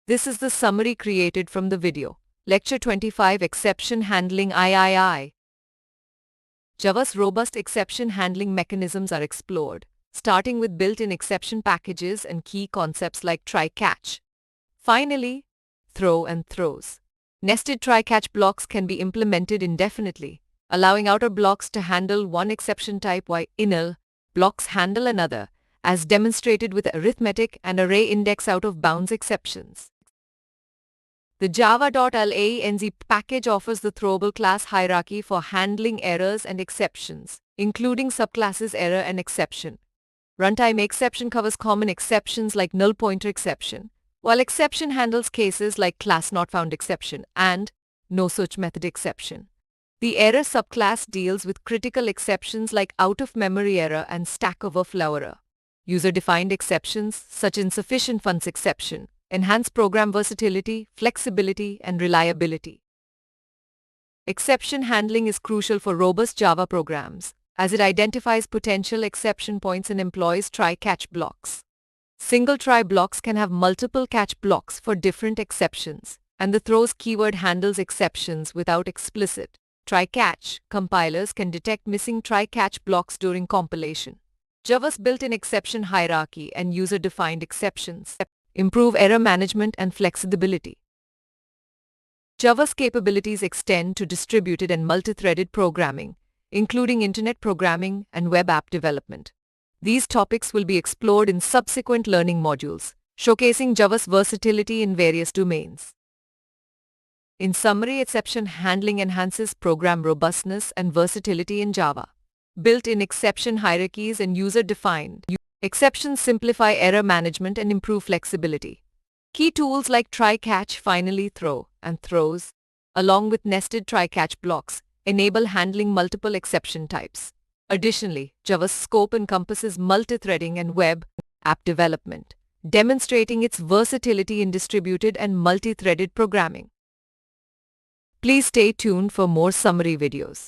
This is the summary created from the video. Lecture 25 Exception Handling III. Java's robust exception handling mechanisms are explored, starting with built-in exception packages and key concepts like try-catch. Finally, throw and throws. Nested try-catch blocks can be implemented indefinitely, allowing outer blocks to handle one exception type while inner blocks handle another, as demonstrated with arithmetic and array index out-of-bounds exceptions. The java.lanz package offers the throwable class hierarchy for handling errors and exceptions, including subclasses error and exception. Runtime exception covers common exceptions like null pointer exception, while exception handles cases like class not found exception and no such method exception. The error subclass deals with critical exceptions like out-of-memory error and Stack Overflow error. User-defined exceptions such as insufficient funds exception enhance program versatility, flexibility, and reliability. Exception handling is crucial for robust Java programs, as it identifies potential exception points and employs try-catch blocks. Single try blocks can have multiple catch blocks for different exceptions, and the throws keyword handles exceptions without explicit try-catch. Compilers can detect missing try-catch blocks during compilation. Java's built-in exception hierarchy and user-defined exceptions improve error management and flexibility. Java's capabilities extend to distributed and multi-threaded programming, including internet programming and web app development. These topics will be explored in subsequent learning modules, showcasing Java's versatility in various domains. In summary, exception handling enhances program robustness and versatility in Java. Built-in exception hierarchies and user-defined exceptions simplify error management and improve flexibility. Key tools like try-catch, finally throw, and throws, along with nested try-catch blocks, enable handling multiple exception types. Additionally, Java's scope encompasses multi-threading and web app development, demonstrating its versatility in distributed and multi-threaded programming. Please stay tuned for more summary videos.